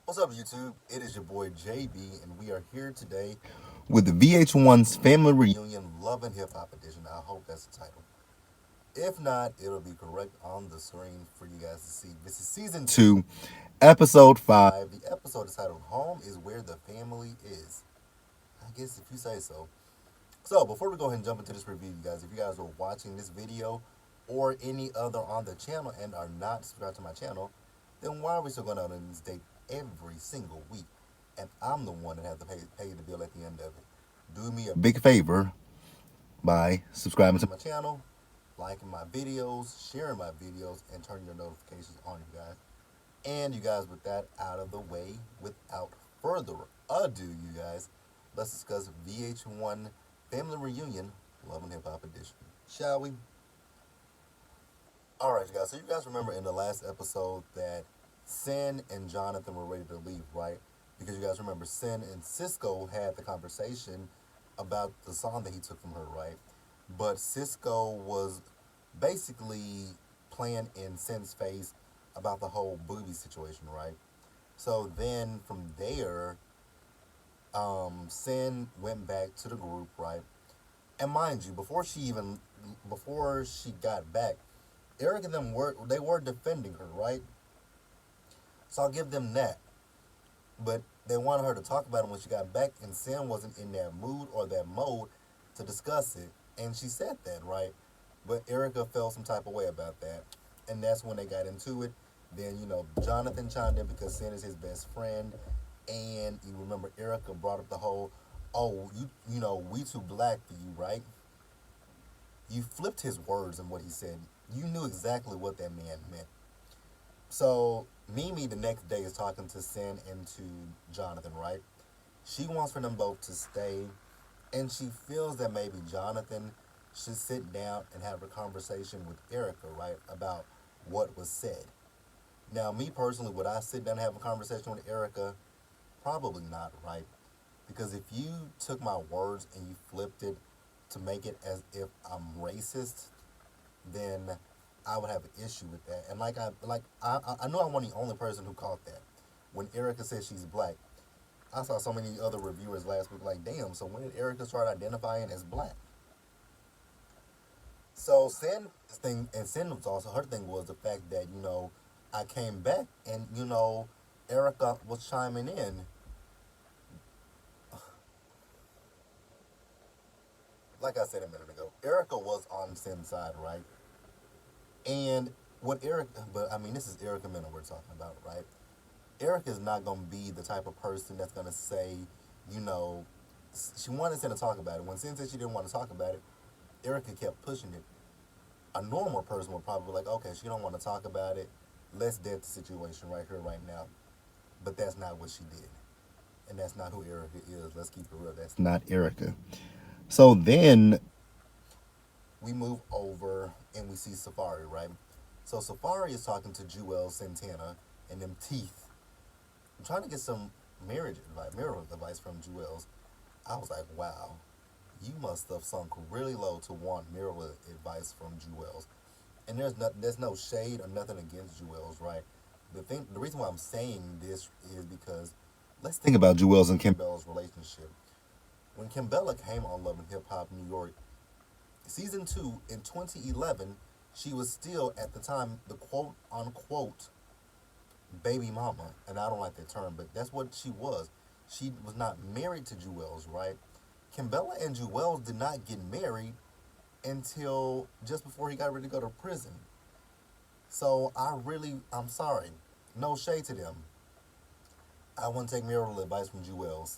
What's up, YouTube? It is your boy JB, and we are here today with the VH1's Family Reunion Love and Hip Hop Edition. I hope that's the title. If not, it'll be correct on the screen for you guys to see. This is season 2, episode 5. The episode is titled Home is Where the Family Is. I guess if you say so. So, before we go ahead and jump into this review, you guys, if you guys are watching this video or any other on the channel and are not subscribed to my channel, then why are we still going out on this date every single week? And I'm the one that has to pay the bill at the end of it. Do me a big favor by subscribing to my channel, liking my videos, sharing my videos, and turning your notifications on, you guys. And you guys, with that out of the way, without further ado, you guys, let's discuss VH1 Family Reunion Love and Hip Hop Edition. Shall we? Alright, you guys. So you guys remember in the last episode that Sin and Jonathan were ready to leave, right? Because you guys remember Sin and Cisco had the conversation about the song that he took from her, right? But Cisco was basically playing in Sin's face about the whole booby situation, right? So then from there, Sin went back to the group, right? And mind you, before she got back, Eric and them were defending her, right? So I'll give them that. But they wanted her to talk about it when she got back, and Sam wasn't in that mood or that mode to discuss it. And she said that, right? But Erica felt some type of way about that. And that's when they got into it. Then, Jonathan chimed in because Sam is his best friend. And you remember Erica brought up the whole, oh, we too black for you, right? You flipped his words and what he said. You knew exactly what that man meant. So Mimi the next day is talking to Sin and to Jonathan, right? She wants for them both to stay, and she feels that maybe Jonathan should sit down and have a conversation with Erica, right, about what was said. Now, me personally, would I sit down and have a conversation with Erica? Probably not, right? Because if you took my words and you flipped it to make it as if I'm racist, then I would have an issue with that. And I know I'm one of the only person who caught that. When Erica said she's black, I saw so many other reviewers last week like, damn, so when did Erica start identifying as black? So Sin was also, her thing was the fact that, I came back and, Erica was chiming in. Like I said a minute ago, Erica was on Sin's side, right? And but I mean, this is Erica Mena we're talking about, right? Erica is not going to be the type of person that's going to say, you know, she wanted Sin to talk about it. When Sin said she didn't want to talk about it, Erica kept pushing it. A normal person would probably be like, okay, she don't want to talk about it. Let's dead the situation right here, right now. But that's not what she did. And that's not who Erica is. Let's keep it real. That's not Erica. So then we move over and we see Safari, right? So Safari is talking to Jewel Santana and them teeth. I'm trying to get some marital advice from Jewel's. I was like, wow, you must have sunk really low to want marital advice from Jewel's. And there's no shade or nothing against Jewel's, right? The reason why I'm saying this is because let's think about Jewel's and Kimbella's relationship. When Kimbella came on Love and Hip Hop New York, season 2 in 2011, she was still at the time the quote unquote baby mama. And I don't like that term, but that's what she was. She was not married to Jewels, right? Kimbella and Jewels did not get married until just before he got ready to go to prison. So I'm sorry. No shade to them. I wouldn't take marital advice from Jewels.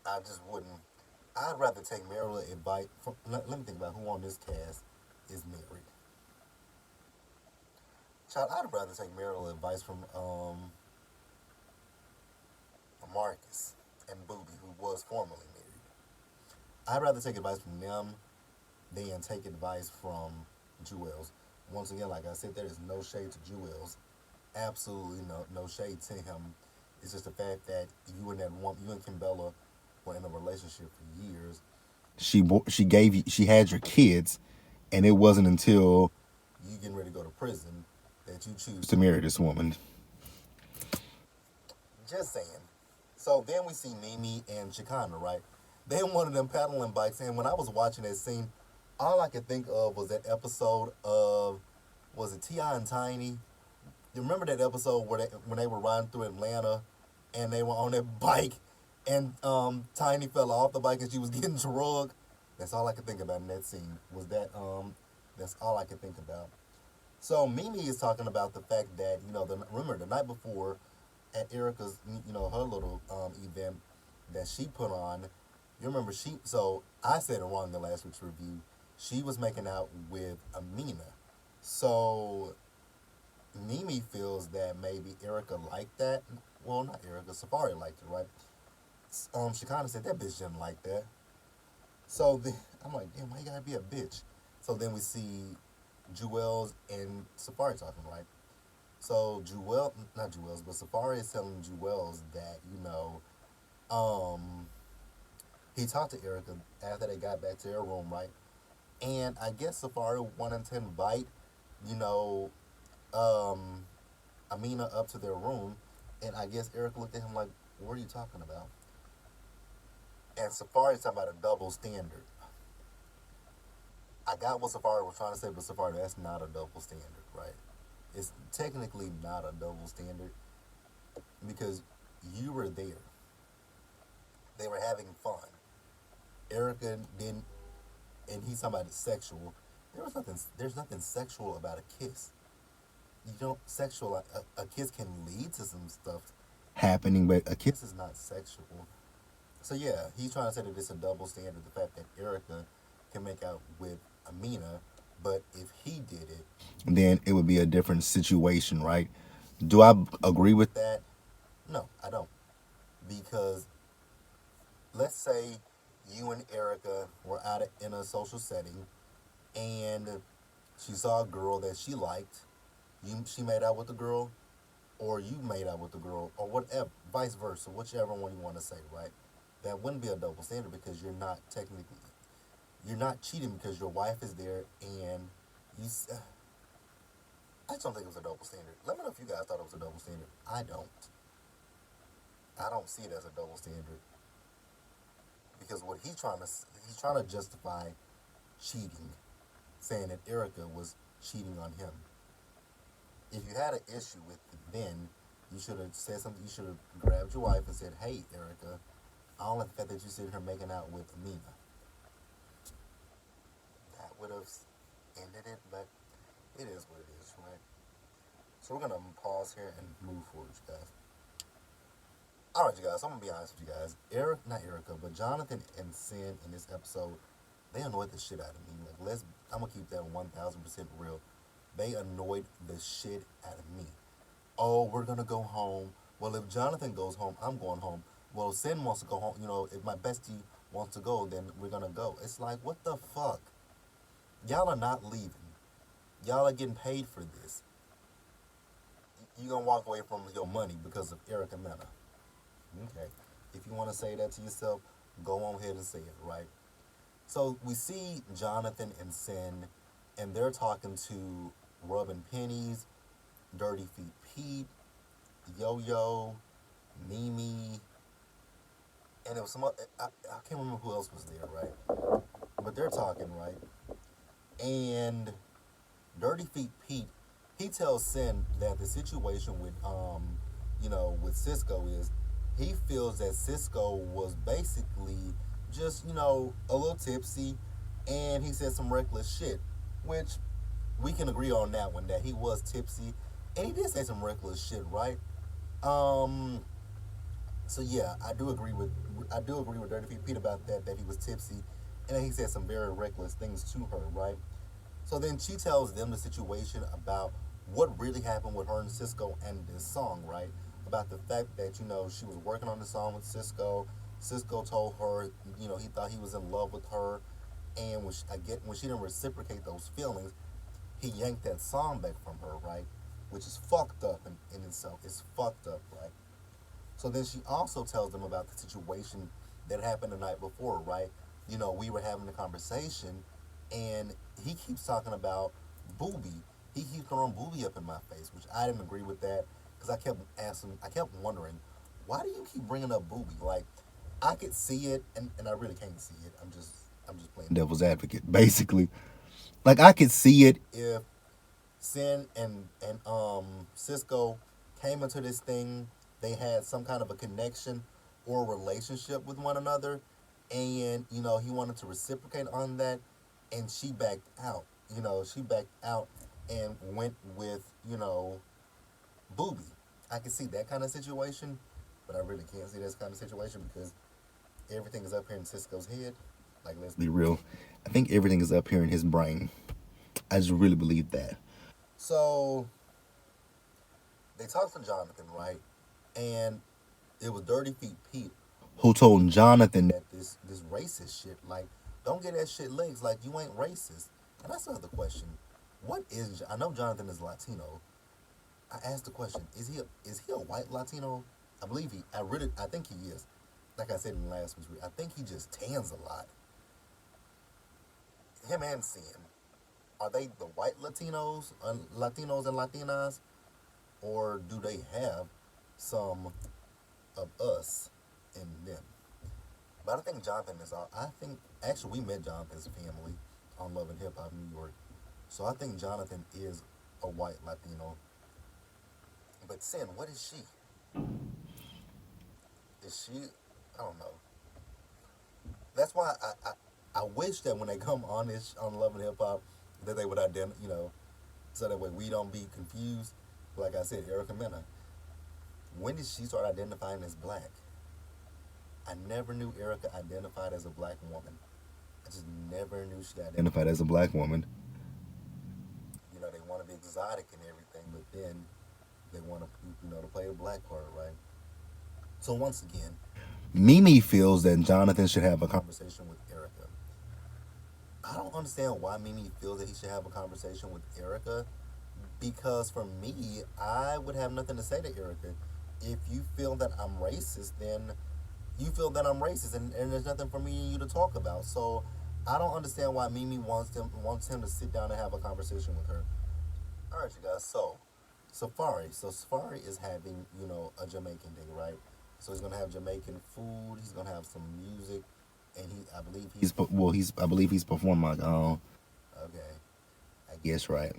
I just wouldn't. I'd rather take marital advice from. Let me think about who on this cast is married. Child, I'd rather take marital advice from Marcus and Booby, who was formerly married. I'd rather take advice from them than take advice from Jewels. Once again, like I said, there is no shade to Jewels. Absolutely no shade to him. It's just the fact that you and Kimbella were in a relationship for years. She had your kids, and it wasn't until you getting ready to go to prison that you choose to marry this woman. Just saying. So then we see Mimi and Chicana, right? They one of them paddling bikes, and when I was watching that scene, all I could think of was that episode of, was it Ti and Tiny? You remember that episode where when they were riding through Atlanta, and they were on that bike, and Tiny fell off the bike and she was getting drugged. That's all I could think about in that scene. Was that That's all I could think about. So Mimi is talking about the fact that remember the night before at Erica's her little event that she put on. You remember so I said it wrong in the last week's review. She was making out with Amina. So Mimi feels that maybe Erica liked that. Well, not Erica. Safari liked it, right? She kind of said that bitch didn't like that. So then, I'm like, damn, why you gotta be a bitch? So then we see Jewels and Safari talking, right? So not Jewels, but Safari is telling Jewels that um, he talked to Erica after they got back to their room, right? And I guess Safari wanted to invite, you know, um, Amina up to their room, and I guess Erica looked at him like, "What are you talking about?" And Safari's talking about a double standard. I got what Safari was trying to say, but Safari, that's not a double standard, right? It's technically not a double standard because you were there. They were having fun. Erica didn't, and he's talking about it sexual. There was nothing. There's nothing sexual about a kiss. You don't sexual. A kiss can lead to some stuff happening, but a kiss is not sexual. So yeah, he's trying to say that it's a double standard. The fact that Erica can make out with Amina, but if he did it, then it would be a different situation, right? Do I agree with that? No, I don't. Because let's say you and Erica were in a social setting, and she saw a girl that she liked. She made out with the girl, or you made out with the girl, or whatever, vice versa, whichever one you want to say, right? That wouldn't be a double standard because you're not cheating because your wife is there and you. I just don't think it was a double standard. Let me know if you guys thought it was a double standard. I don't. I don't see it as a double standard because what he's trying to justify cheating, saying that Erica was cheating on him. If you had an issue with it, then you should have said something. You should have grabbed your wife and said, "Hey, Erica, I don't like the fact that you sitting here making out with Amina." That would have ended it, but it is what it is, right? So we're gonna pause here and move forward, you guys. All right, you guys. I'm gonna be honest with you guys. Not Erica, but Jonathan and Sin in this episode, they annoyed the shit out of me. I'm gonna keep that 1,000% real. They annoyed the shit out of me. Oh, we're gonna go home. Well, if Jonathan goes home, I'm going home. Well, Sin wants to go home. If my bestie wants to go, then we're gonna go. It's like, what the fuck? Y'all are not leaving. Y'all are getting paid for this. You're gonna walk away from your money because of Erica Mena. Okay. If you want to say that to yourself, go on ahead and say it, right? So we see Jonathan and Sin, and they're talking to Rubbin Pennies, Dirty Feet Pete, Yo Yo, Mimi, and it was I can't remember who else was there, right? But they're talking, right? And Dirty Feet Pete, he tells Sin that the situation with Cisco is he feels that Cisco was basically just, a little tipsy and he said some reckless shit, which we can agree on that one, that he was tipsy and he did say some reckless shit, right? Um, so yeah, I do agree with Dirty Feet Pete about that he was tipsy and that he said some very reckless things to her, right? So then she tells them the situation about what really happened with her and Cisco and this song, right? About the fact that, she was working on the song with Cisco. Cisco told her, he thought he was in love with her. And when she didn't reciprocate those feelings, he yanked that song back from her, right? Which is fucked up in itself. It's fucked up, right? So then she also tells them about the situation that happened the night before, right? We were having a conversation and he keeps talking about Booby. He keeps throwing Booby up in my face, which I didn't agree with that because I kept wondering, why do you keep bringing up Booby? Like, I could see it, and I really can't see it. I'm just playing devil's advocate, basically. Like, I could see it if Sin and Cisco came into this thing, they had some kind of a connection or relationship with one another, and he wanted to reciprocate on that, and she backed out. She backed out and went with Booby. I can see that kind of situation, but I really can't see this kind of situation because everything is up here in Cisco's head. Like, let's be real. I think everything is up here in his brain. I just really believe that. So they talked to Jonathan, right? And it was Dirty Feet Pete who told Jonathan that this racist shit, like, don't get that shit legs, like you ain't racist. And that's another question. What is I know Jonathan is Latino. I asked the question, is he a white Latino? I think he is. Like I said in last week's week, I think he just tans a lot. Him and Sin. Are they the white Latinos and Latinas? Or do they have some of us in them? But I think Jonathan is all. I think actually we met Jonathan's family on Love and Hip Hop New York, so I think Jonathan is a white Latino. But Sin, what is she? Is she? I don't know. That's why I wish that when they come on this on Love and Hip Hop, that they would identify. So that way we don't be confused. Like I said, Erica Mena. When did she start identifying as black? I never knew Erica identified as a black woman. I just never knew she identified as a black woman. They want to be exotic and everything, but then they want to, to play the black card, right? So once again, Mimi feels that Jonathan should have a conversation with Erica. I don't understand why Mimi feels that he should have a conversation with Erica, because for me, I would have nothing to say to Erica. If you feel that I'm racist, then you feel that I'm racist, and there's nothing for me and you to talk about. So I don't understand why Mimi wants him to sit down and have a conversation with her. All right, you guys. So Safari is having a Jamaican day, right? So he's gonna have Jamaican food. He's gonna have some music, and I believe he's performing. Okay, I guess right.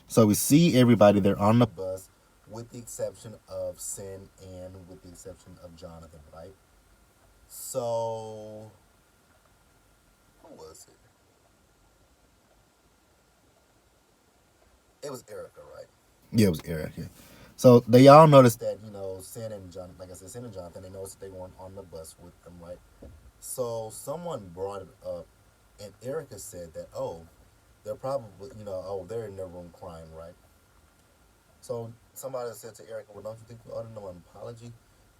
So we see everybody there on the bus, with the exception of Sin and with the exception of Jonathan, right? So who was it? It was Erica, right? Yeah, it was Erica. So they all noticed that Sin and John, like I said, Sin and Jonathan, they noticed that they weren't on the bus with them, right? So someone brought it up, and Erica said that, oh, they're probably they're in their room crying, right? So somebody said to Erica, well, don't you think you ought to know an apology?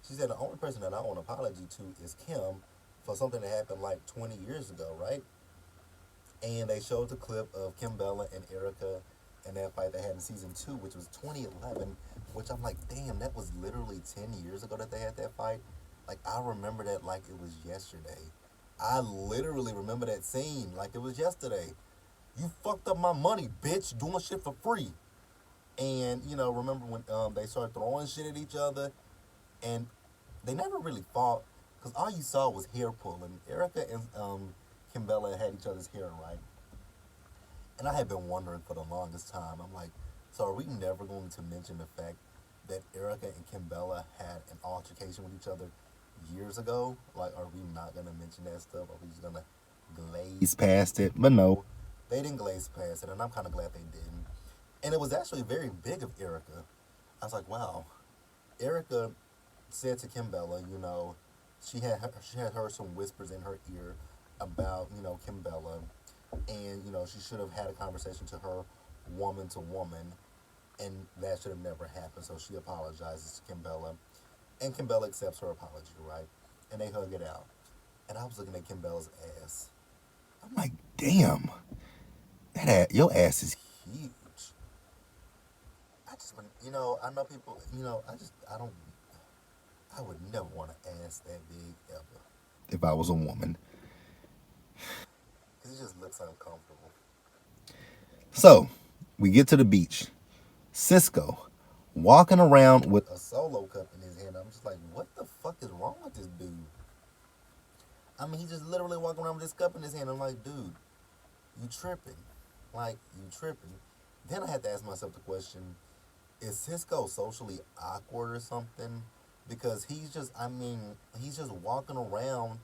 She said the only person that I owe an apology to is Kim for something that happened like 20 years ago, right? And they showed the clip of Kim Bella and Erica and that fight they had in season 2, which was 2011, which I'm like, damn, that was literally 10 years ago that they had that fight. Like, I remember that like it was yesterday. I literally remember that scene like it was yesterday. You fucked up my money, bitch, doing shit for free. And, remember when they started throwing shit at each other, and they never really fought, because all you saw was hair pulling. Erica and Kimbella had each other's hair, right? And I had been wondering for the longest time. I'm like, so are we never going to mention the fact that Erica and Kimbella had an altercation with each other years ago? Like, are we not going to mention that stuff? Are we just going to glaze past it? But no, they didn't glaze past it, and I'm kind of glad they didn't. And it was actually very big of Erica. I was like, wow. Erica said to Kimbella, she had heard some whispers in her ear about, Kimbella, and she should have had a conversation to her woman to woman, and that should have never happened. So she apologizes to Kimbella, and Kimbella accepts her apology, right? And they hug it out. And I was looking at Kimbella's ass. I'm like, damn, your ass is huge. I just, I know people, I would never want to ass that big ever. If I was a woman. Because it just looks uncomfortable. So, we get to the beach. Cisco walking around with a solo cup in his hand. I'm just like, what the I mean, he just literally walking around with this cup in his hand. I'm like, dude, you tripping. Like, you tripping. Then I had to ask myself the question, is Cisco socially awkward or something? Because he's just walking around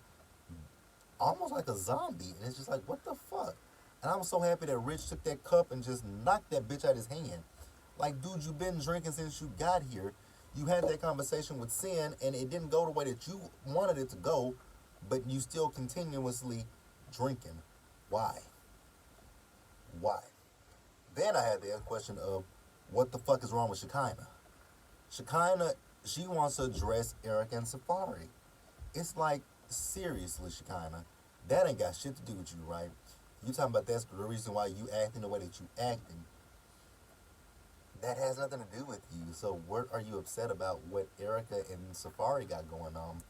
almost like a zombie. And it's just like, what the fuck? And I was so happy that Rich took that cup and just knocked that bitch out his hand. Like, dude, you've been drinking since you got here. You had that conversation with Sin, and it didn't go the way that you wanted it to go, but you still continuously drinking. Why? Why? Then I had the question of, what the fuck is wrong with Shekinah? Shekinah, she wants to address Eric and Safari. It's like, seriously, Shekinah, that ain't got shit to do with you, right? You talking about that's the reason why you acting the way that you acting. That has nothing to do with you. So what are you upset about what Erica and Safari got going on?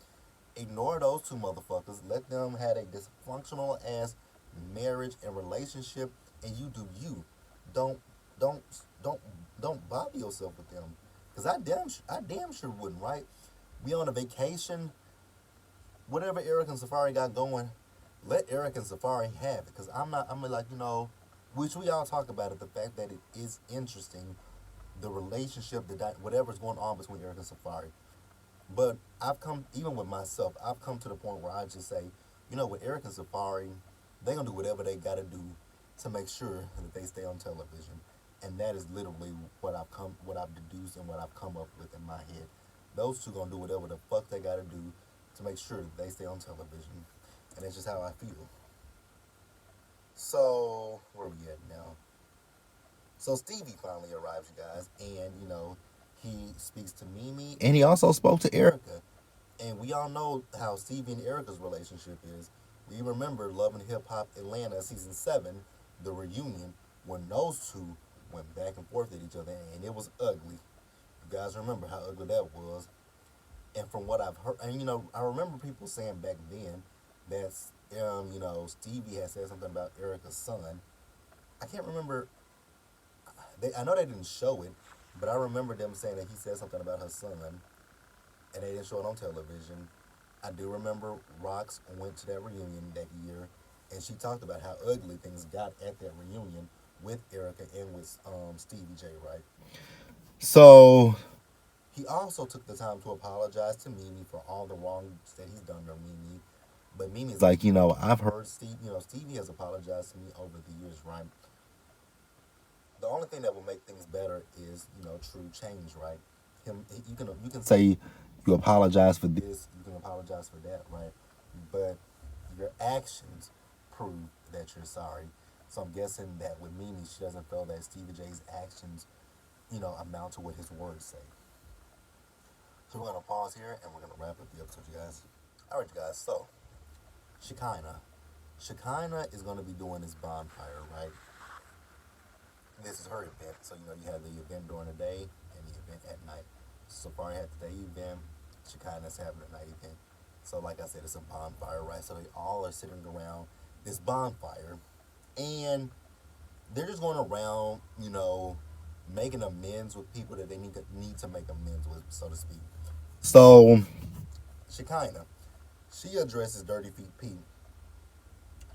Ignore those two motherfuckers. Let them have a dysfunctional ass marriage and relationship, and you do you. Don't don't don't don't bother yourself with them. Cause I damn sure wouldn't, right? We on a vacation, whatever Eric and Safari got going, let Eric and Safari have it. Cause I'm like, which we all talk about it, the fact that it is interesting, the relationship, whatever's going on between Eric and Safari. But I've come, even with myself, I've come to the point where I just say, with Eric and Safari, they gonna do whatever they gotta do to make sure that they stay on television. And that is literally what I've deduced and what I've come up with in my head. Those two gonna do whatever the fuck they gotta do to make sure that they stay on television. And that's just how I feel. So, where are we at now? So Stevie finally arrives, you guys, and he speaks to Mimi, and he also spoke to Erica. And we all know how Stevie and Erica's relationship is. We remember Love and Hip Hop Atlanta season 7, the reunion, when those two went back and forth at each other, and it was ugly. You guys remember how ugly that was. And from what I've heard, and I remember people saying back then that Stevie had said something about Erica's son. I can't remember. I know they didn't show it, but I remember them saying that he said something about her son, and they didn't show it on television. I do remember Rox went to that reunion that year, and she talked about how ugly things got at that reunion with Erica and with Stevie J, right? So he also took the time to apologize to Mimi for all the wrongs that he's done to Mimi. But Mimi's like, I've heard Stevie has apologized to me over the years, right? The only thing that will make things better is, true change, right? You can say you apologize for this, you can apologize for that, right? But your actions prove that you're sorry. So I'm guessing that with Mimi, she doesn't feel that Stevie J's actions, amount to what his words say. So we're gonna pause here and we're gonna wrap up the episode, you guys. All right, you guys. So Shekinah, Shekinah is gonna be doing this bonfire, right? This is her event. So you have the event during the day and the event at night. Safari had the day event. Shekinah's having a night event. So like I said, it's a bonfire, right? So they all are sitting around this bonfire, and they're just going around, making amends with people that they need to make amends with, so to speak. So Shekinah, she addresses Dirty Feet Pete,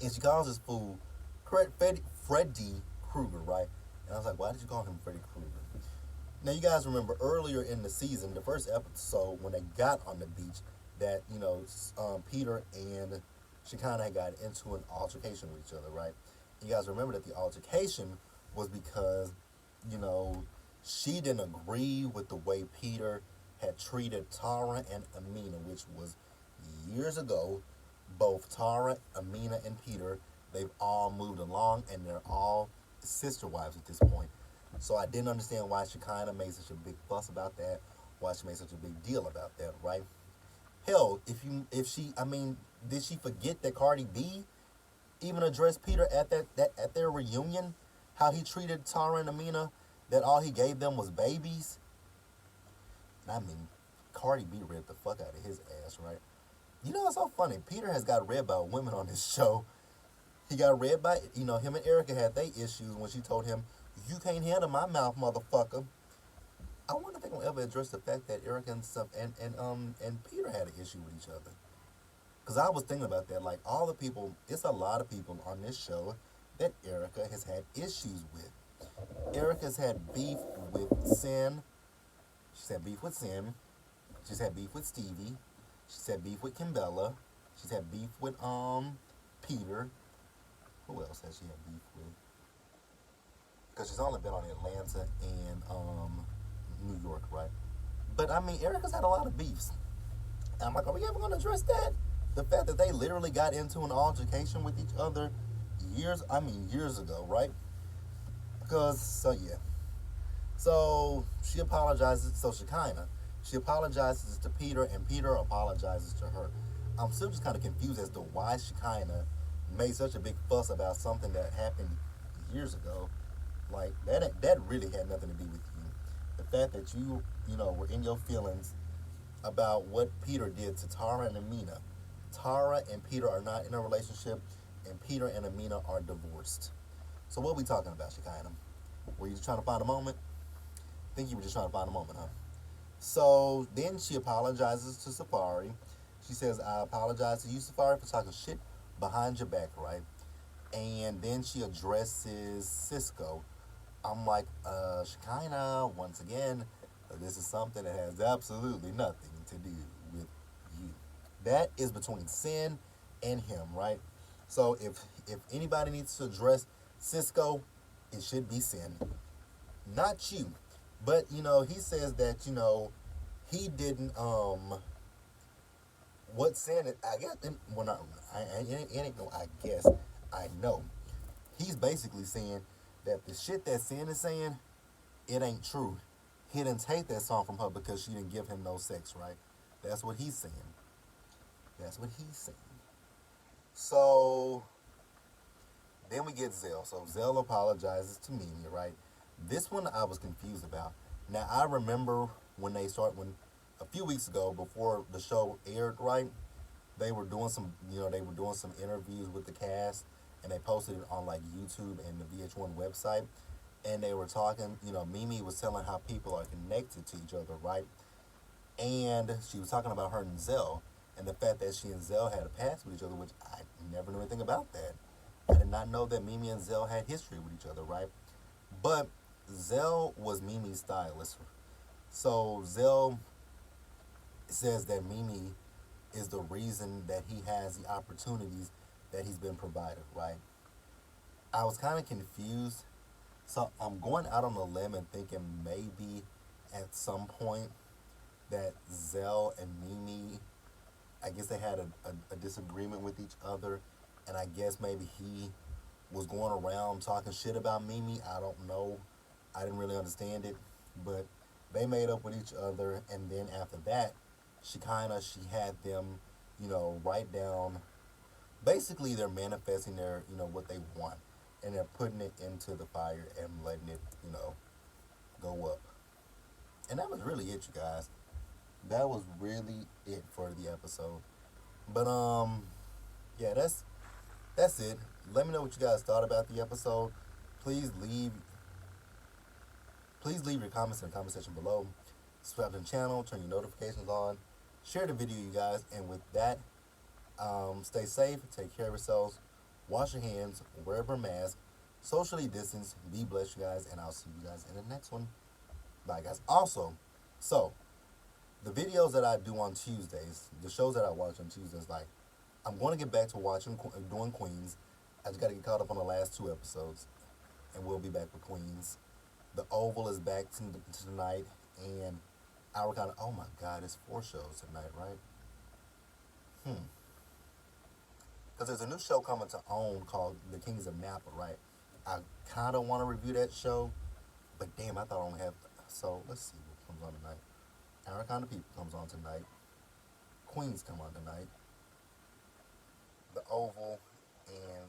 and she calls this fool Freddy Krueger, right? And I was like, why did you call him Freddy Krueger? Now, you guys remember earlier in the season, the first episode, when they got on the beach, that, Peter and Shekinah had got into an altercation with each other, right? You guys remember that the altercation was because, she didn't agree with the way Peter had treated Tara and Amina, which was years ago. Both Tara, Amina, and Peter, they've all moved along, and they're all sister wives at this point. So I didn't understand why Shekinah made such a big fuss about that, why she made such a big deal about that, right? Hell, did she forget that Cardi B even addressed Peter at their reunion? How he treated Tara and Amina, that all he gave them was babies? Cardi B read the fuck out of his ass, right? It's so funny. Peter has got read by women on this show. He got read by, him and Erica had their issues when she told him, you can't handle my mouth, motherfucker. I wonder if they're gonna ever address the fact that Erica and Peter had an issue with each other. Because I was thinking about that. Like, all the people, it's a lot of people on this show that Erica has had issues with. Erica's had beef with Sin. She's had beef with Sin. She's had beef with Stevie. She's had beef with Kimbella. She's had beef with Peter. Who else has she had beef with? Because she's only been on Atlanta and New York, right? But I mean, Erica's had a lot of beefs. And I'm like, are we ever going to address that? The fact that they literally got into an altercation with each other years ago, right? Because, so yeah. So she apologizes. So she apologizes to Peter, and Peter apologizes to her. I'm still just kind of confused as to why Shekinah made such a big fuss about something that happened years ago. Like that really had nothing to do with you. The fact that you were in your feelings about what Peter did to Tara and Amina. Tara and Peter are not in a relationship, and Peter and Amina are divorced. So what are we talking about, Shekinah? Were you just trying to find a moment? I think you were just trying to find a moment, huh? So then she apologizes to Safari. She says, I apologize to you, Safari, for talking shit behind your back, right? And then she addresses Cisco. I'm like, Shekinah, once again, this is something that has absolutely nothing to do with you. That is between Sin and him, right? So if anybody needs to address Cisco, it should be Sin, not you. But he says that he didn't what Sin, I guess, well, not, it ain't no I guess, I know. He's basically saying that the shit that Sin is saying, it ain't true. He didn't take that song from her because she didn't give him no sex, right? That's what he's saying. That's what he's saying. So then we get Zelle. So Zelle apologizes to Mimi, right? This one I was confused about. Now I remember when a few weeks ago before the show aired, right? They were doing some interviews with the cast, and they posted it on like YouTube and the VH1 website, and they were talking. Mimi was telling how people are connected to each other, right? And she was talking about her and Zelle, and the fact that she and Zelle had a past with each other, which I never knew anything about that. I did not know that Mimi and Zelle had history with each other, right? But Zelle was Mimi's stylist. So Zelle says that Mimi is the reason that he has the opportunities that he's been provided, right? I was kind of confused. So I'm going out on a limb and thinking maybe at some point that Zelle and Mimi, I guess they had a disagreement with each other, and I guess maybe he was going around talking shit about Mimi. I don't know. I didn't really understand it, but they made up with each other, and then after that, she had them, write down. Basically, they're manifesting what they want, and they're putting it into the fire and letting it, go up. And that was really it, you guys. That was really it for the episode. But yeah, that's it. Let me know what you guys thought about the episode. Please leave please leave your comments in the comment section below. Subscribe to the channel, turn your notifications on, share the video, you guys. And with that, stay safe, take care of yourselves, wash your hands, wear a mask, socially distance, be blessed, you guys, and I'll see you guys in the next one. Bye, guys. Also, so the videos that I do on Tuesdays, the shows that I watch on Tuesdays, like I'm going to get back to doing Queens. I just got to get caught up on the last two episodes, and we'll be back with Queens. The Oval is back tonight, and our kind of, oh my God, it's 4 shows tonight, right? Because there's a new show coming to OWN called The Kings of Napa, right? I kind of want to review that show, but damn, I thought I only have. So let's see what comes on tonight. Our Kind of People comes on tonight. Queens come on tonight. The Oval and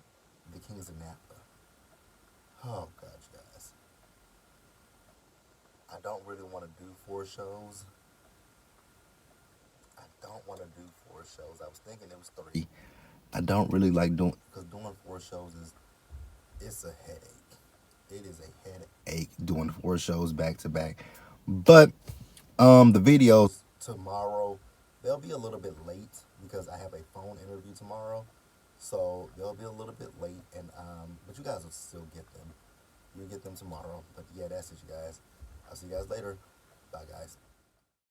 The Kings of Napa. Oh God, you guys. I don't really want to do 4 shows. I don't want to do 4 shows. I was thinking it was 3. I don't really like because doing 4 shows it's a headache. It is a headache doing 4 shows back to back. But the videos tomorrow, they'll be a little bit late because I have a phone interview tomorrow, so they'll be a little bit late. And but you guys will still get them. You'll get them tomorrow. But yeah, that's it, you guys. I'll see you guys later. Bye, guys.